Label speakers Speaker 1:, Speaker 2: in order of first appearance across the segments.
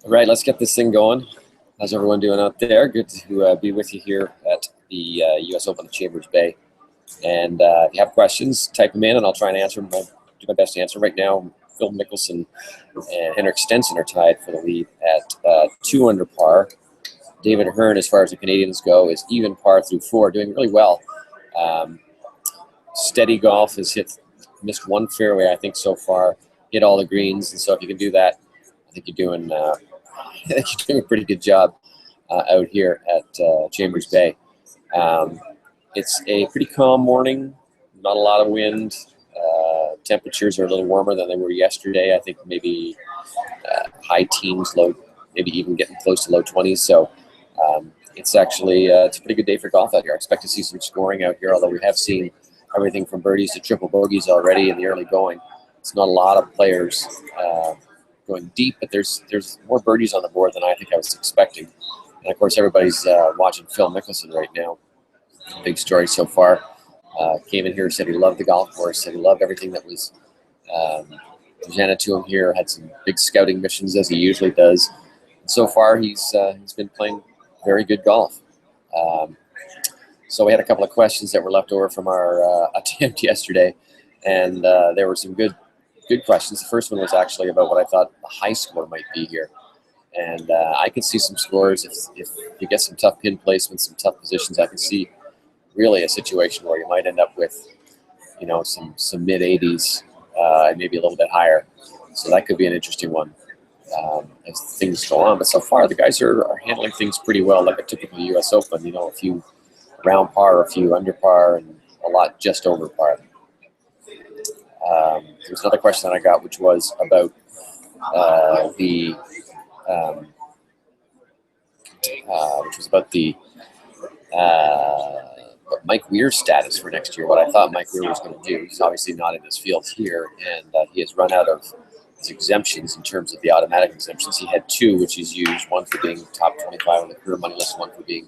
Speaker 1: All right, let's get this thing going. How's everyone doing out there? Good to be with you here at the U.S. Open at Chambers Bay. And if you have questions, type them in, and I'll try and answer them. I'll do my best to answer. Right now, Phil Mickelson and Henrik Stenson are tied for the lead at 2 under par. David Hearn, as far as the Canadians go, is even par through 4, doing really well. Steady golf, has missed one fairway, I think, so far. Hit all the greens, and so if you can do that, I think you're doing a pretty good job out here at Chambers Bay. It's a pretty calm morning, not a lot of wind. Temperatures are a little warmer than they were yesterday. I think maybe high teens, maybe even getting close to low 20s. So it's actually it's a pretty good day for golf out here. I expect to see some scoring out here, although we have seen everything from birdies to triple bogeys already in the early going. It's not a lot of players going deep, but there's more birdies on the board than I think I was expecting. And of course, everybody's watching Phil Mickelson right now. Big story so far. Came in here, said he loved the golf course, said he loved everything that was presented to him here. Had some big scouting missions, as he usually does. And so far, he's been playing very good golf. So we had a couple of questions that were left over from our attempt yesterday, and there were some good questions. The first one was actually about what I thought the high score might be here. And I can see some scores if you get some tough pin placements, some tough positions. I can see really a situation where you might end up with, some mid 80s and maybe a little bit higher. So that could be an interesting one as things go on. But so far, the guys are handling things pretty well, like a typical U.S. Open. A few around par, a few under par, and a lot just over par. There's another question that I got, which was about Mike Weir's status for next year. What I thought Mike Weir was going to do. He's obviously not in his field here, and he has run out of his exemptions in terms of the automatic exemptions. He had 2, which he's used, one for being top 25 on the career money list, one for being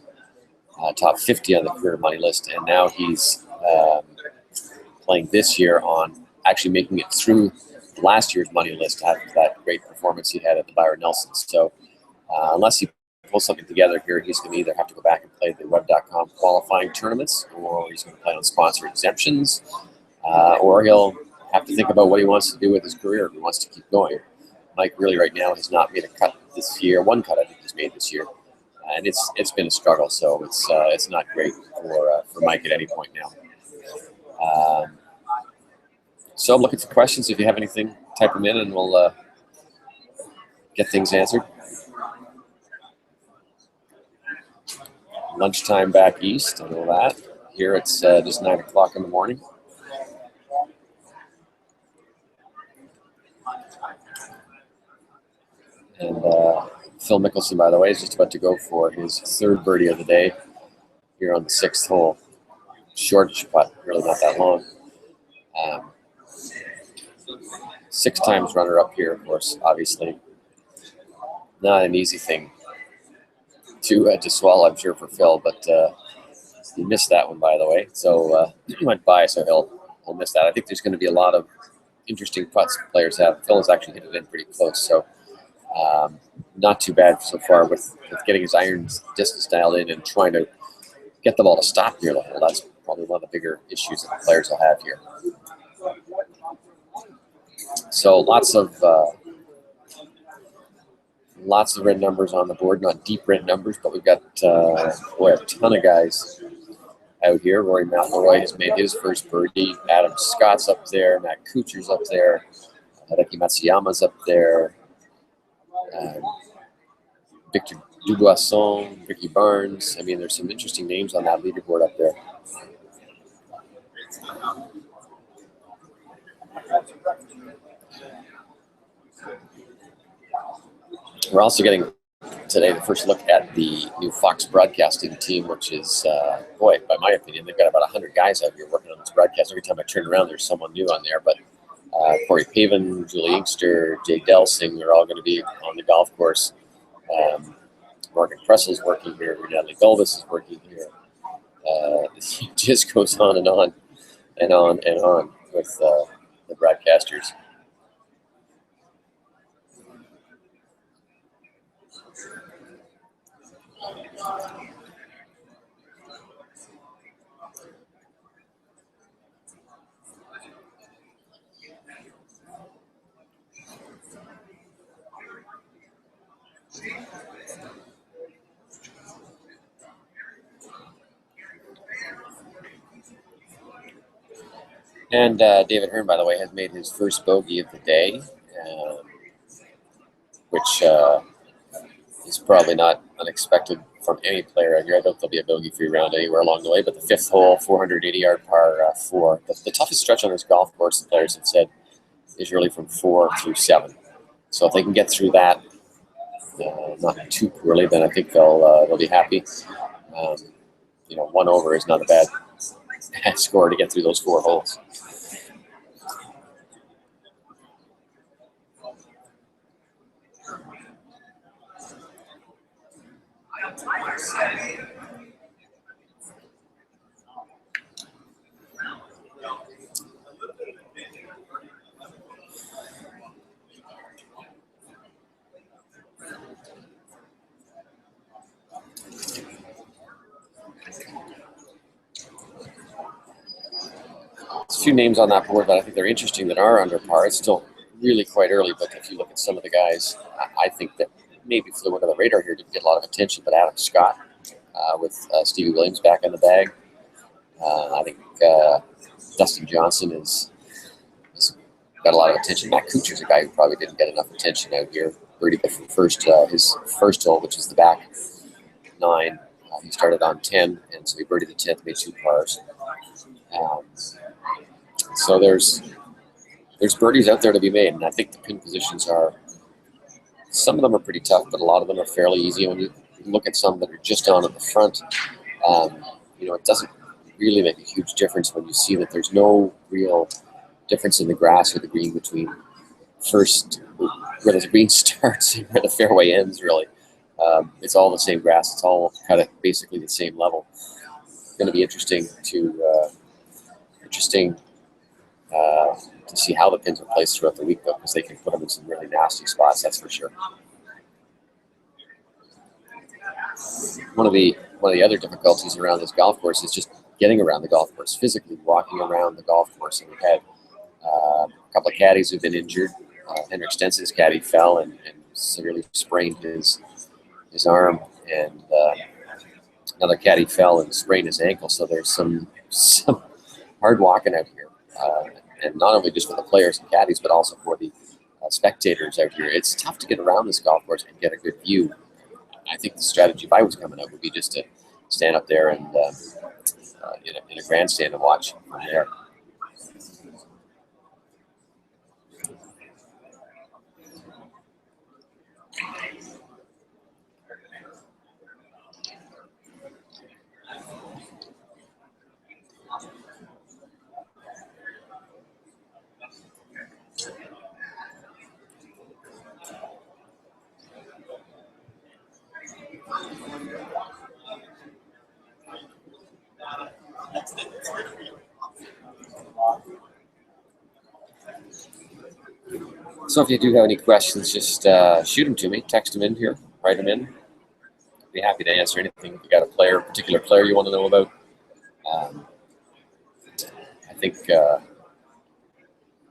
Speaker 1: top 50 on the career money list, and now he's playing this year on actually making it through last year's money list after that great performance he had at the Byron Nelson. So unless he pulls something together here, he's going to either have to go back and play the Web.com qualifying tournaments, or he's going to play on sponsor exemptions, or he'll have to think about what he wants to do with his career if he wants to keep going. Mike really right now has not made a cut this year. One cut I think he's made this year, and it's been a struggle. So it's not great for Mike at any point now. So I'm looking for questions. If you have anything, type them in, and we'll get things answered. Lunchtime back east, I know that. Here it's just 9 o'clock in the morning. And Phil Mickelson, by the way, is just about to go for his 3rd birdie of the day here on the 6th hole. Shortish putt, really not that long. 6 times runner-up here, of course. Obviously, not an easy thing to swallow, I'm sure, for Phil, but he missed that one, by the way. So he went by, so he'll miss that. I think there's going to be a lot of interesting putts players have. Phil has actually hit it in pretty close, so not too bad so far with getting his irons distance dialed in and trying to get the ball to stop near the hole. That's probably one of the bigger issues that the players will have here. So lots of red numbers on the board, not deep red numbers, but we've got a ton of guys out here. Rory McIlroy has made his first birdie. Adam Scott's up there. Matt Kuchar's up there. Hideki Matsuyama's up there. Victor Dubuisson, Ricky Barnes. I mean, there's some interesting names on that leaderboard up there. We're also getting today the first look at the new Fox broadcasting team, which is, boy, by my opinion, they've got about 100 guys out here working on this broadcast. Every time I turn around, there's someone new on there. But Corey Pavin, Julie Inkster, Jay Delsing, they're all going to be on the golf course. Morgan Pressel's working here. Natalie Golbus is working here. It just goes on and on and on and on with the broadcasters. And David Hearn, by the way, has made his first bogey of the day, which is probably not unexpected from any player out here. I don't think there'll be a bogey-free round anywhere along the way, but the 5th hole, 480-yard par 4. The toughest stretch on this golf course, the players have said, is really from 4 through 7. So if they can get through that not too poorly, then I think they'll be happy. 1 over is not a bad score to get through those 4 holes. There's a few names on that board that I think they're interesting that are under par. It's still really quite early, but if you look at some of the guys, I think that maybe flew under the radar here, didn't get a lot of attention, but Adam Scott with Stevie Williams back in the bag. I think Dustin Johnson has got a lot of attention. Matt Kuchar's a guy who probably didn't get enough attention out here. Birdied the his first hole, which is the back 9. He started on 10, and so he birdied the 10th, made 2 pars. So there's birdies out there to be made, and I think the pin positions are, some of them are pretty tough, but a lot of them are fairly easy. When you look at some that are just down at the front, it doesn't really make a huge difference when you see that there's no real difference in the grass or the green between first where the green starts and where the fairway ends, really. It's all the same grass. It's all kind of basically the same level. It's going to be interesting to see how the pins are placed throughout the week, though, because they can put them in some really nasty spots, that's for sure. One of the other difficulties around this golf course is just getting around the golf course, physically walking around the golf course. And we've had a couple of caddies who've been injured. Henrik Stenson's caddy fell and severely sprained his arm, and another caddy fell and sprained his ankle. So there's some hard walking out here, and not only just for the players and caddies, but also for the spectators out here. It's tough to get around this golf course and get a good view. I think the strategy, if I was coming out, would be just to stand up there and in a grandstand and watch from there. So if you do have any questions, just shoot them to me, text them in here, write them in. I'd be happy to answer anything. If you got a particular player you want to know about. I think,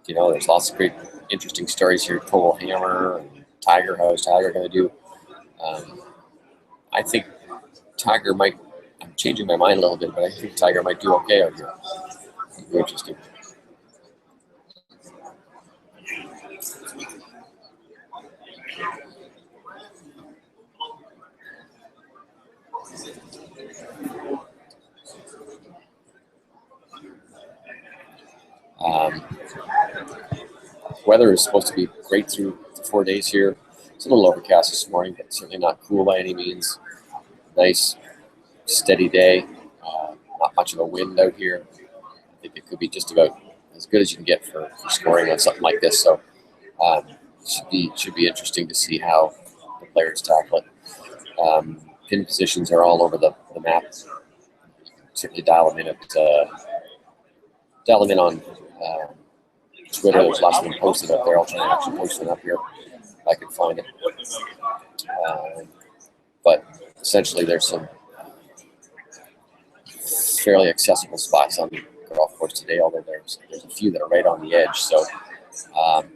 Speaker 1: there's lots of great, interesting stories here. Cole Hammer and Tiger. How is Tiger going to do? I think Tiger might, I'm changing my mind a little bit, but I think Tiger might do okay out here. It'll be interesting. Weather is supposed to be great through the 4 days here. It's a little overcast this morning, but certainly not cool by any means. Nice, steady day. Not much of a wind out here. I think it could be just about as good as you can get for scoring on something like this. So should be interesting to see how the players tackle it. Pin positions are all over the map. You can certainly dial them in on Twitter. There's lots of them posted up there. I'll try and actually post them up here if I can find it. But essentially, there's some fairly accessible spots on the golf course today, although there's a few that are right on the edge. So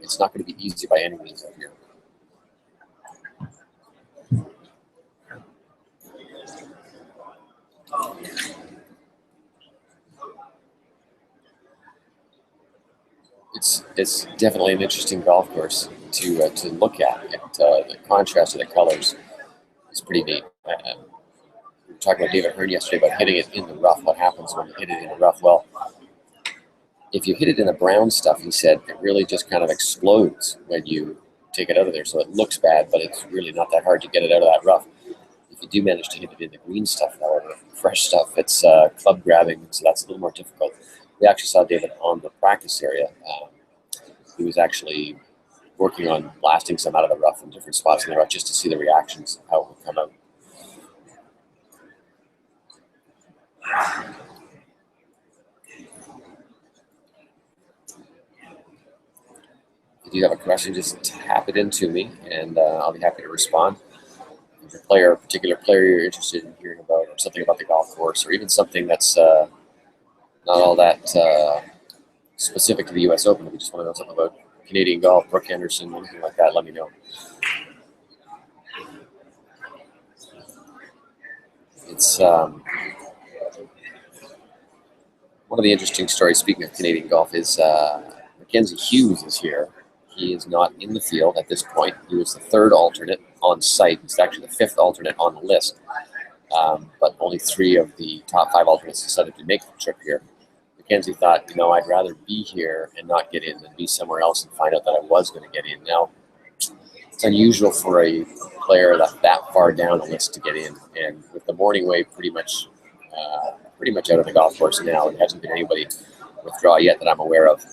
Speaker 1: it's not going to be easy by any means out here. It's definitely an interesting golf course to look at. The contrast of the colors is pretty neat. We were talking about David Hearn yesterday about hitting it in the rough. What happens when you hit it in the rough? Well, if you hit it in the brown stuff, he said, it really just kind of explodes when you take it out of there. So it looks bad, but it's really not that hard to get it out of that rough. If you do manage to hit it in the green stuff, however, fresh stuff, it's club grabbing, so that's a little more difficult. We actually saw David on the practice area. He was actually working on blasting some out of the rough in different spots in the rough just to see the reactions, how it would come out. If you have a question, just tap it into me, and I'll be happy to respond. If a particular player you're interested in hearing about, or something about the golf course, or even something that's not all that specific to the U.S. Open, if you just want to know something about Canadian golf, Brooke Henderson, anything like that, let me know. It's one of the interesting stories, speaking of Canadian golf, is Mackenzie Hughes is here. He is not in the field at this point. He was the third alternate on site. He's actually the fifth alternate on the list. But only 3 of the top 5 alternates decided to make the trip here. Mackenzie thought, I'd rather be here and not get in than be somewhere else and find out that I was going to get in. Now, it's unusual for a player that far down the list to get in. And with the morning wave pretty much out of the golf course now, there hasn't been anybody withdraw yet that I'm aware of.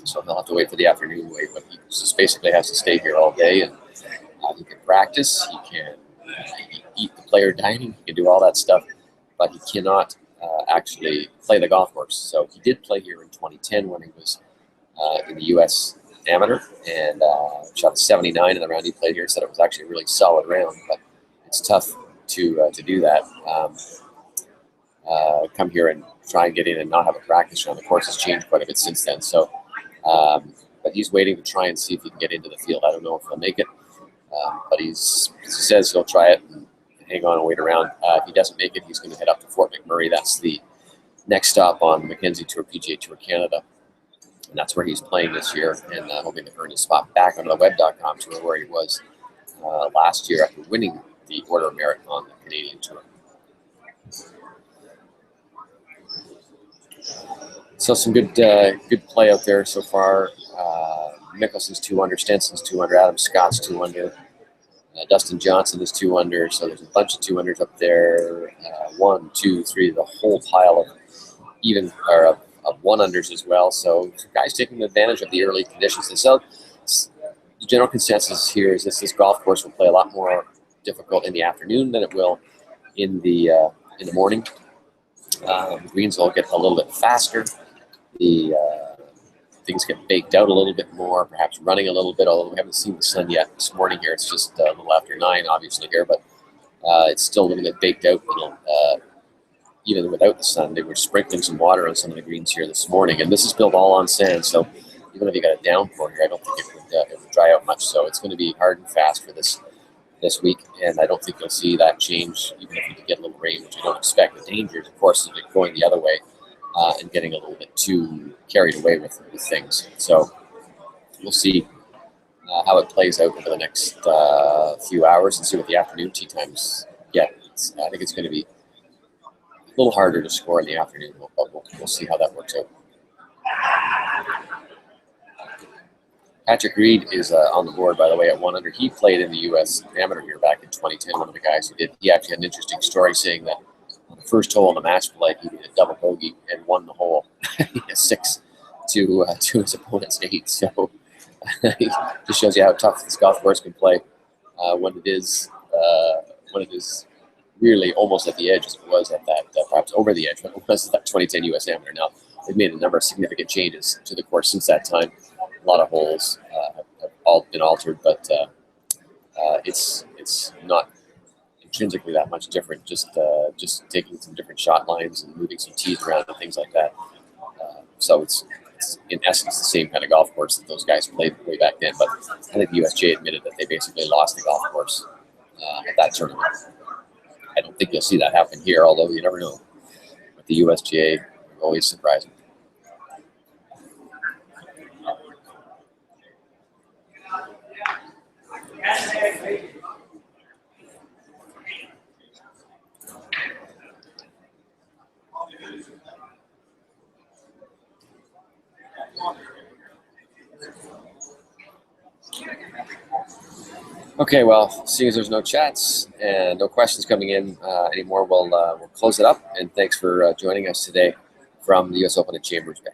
Speaker 1: So he'll have to wait for the afternoon wave, but he just basically has to stay here all day, and he can practice, he can eat the player dining, he can do all that stuff, but he cannot actually play the golf course. So he did play here in 2010 when he was in the U.S. Amateur, and shot a 79 in the round he played here. Said it was actually a really solid round, but it's tough to do that. Come here and try and get in and not have a practice round. The course has changed quite a bit since then. So, but he's waiting to try and see if he can get into the field. I don't know if he'll make it, but he says he'll try it and hang on and wait around. If he doesn't make it, he's going to head up to Fort McMurray. That's the next stop on the Mackenzie Tour PGA Tour Canada. And that's where he's playing this year, and hoping to earn his spot back on the Web.com Tour where he was last year after winning the Order of Merit on the Canadian Tour. So some good play out there so far. Mickelson's 2 under, Stenson's 2 under, Adam Scott's 2 under, Dustin Johnson is 2 under. So there's a bunch of 2 unders up there. 1, 2, 3, the whole pile of 1 unders as well. So guys taking advantage of the early conditions. And so the general consensus here is this golf course will play a lot more difficult in the afternoon than it will in the morning. Greens will get a little bit faster. The things get baked out a little bit more, perhaps running a little bit, although we haven't seen the sun yet this morning here. It's just a little after 9, obviously, here, but it's still a little bit baked out. Even without the sun, they were sprinkling some water on some of the greens here this morning, and this is built all on sand, so even if you got a downpour here, I don't think it would dry out much. So it's going to be hard and fast for this week, and I don't think you'll see that change, even if you could get a little rain, which I don't expect. The danger, of course, is it going the other way and getting a little bit too carried away with things. So we'll see how it plays out over the next few hours and see what the afternoon tee times get. I think it's going to be a little harder to score in the afternoon, but we'll see how that works out. Patrick Reed is on the board, by the way, at 1 under. He played in the U.S. Amateur here back in 2010, one of the guys who did. He actually had an interesting story saying that on the first hole in the match play, he did a double bogey and won the hole. He has 6 to his opponent's 8. So it just shows you how tough this golf course can play when it is really almost at the edge, as it was at that, perhaps over the edge, when it was that 2010 U.S. Amateur. Now, they've made a number of significant changes to the course since that time. A lot of holes have all been altered, but it's not intrinsically that much different. Just taking some different shot lines and moving some tees around and things like that. So it's in essence the same kind of golf course that those guys played way back then. But I think the USGA admitted that they basically lost the golf course at that tournament. I don't think you'll see that happen here, although you never know. But the USGA always surprising. Okay, well, seeing as there's no chats and no questions coming in anymore, we'll close it up. And thanks for joining us today from the U.S. Open at Chambers Bay.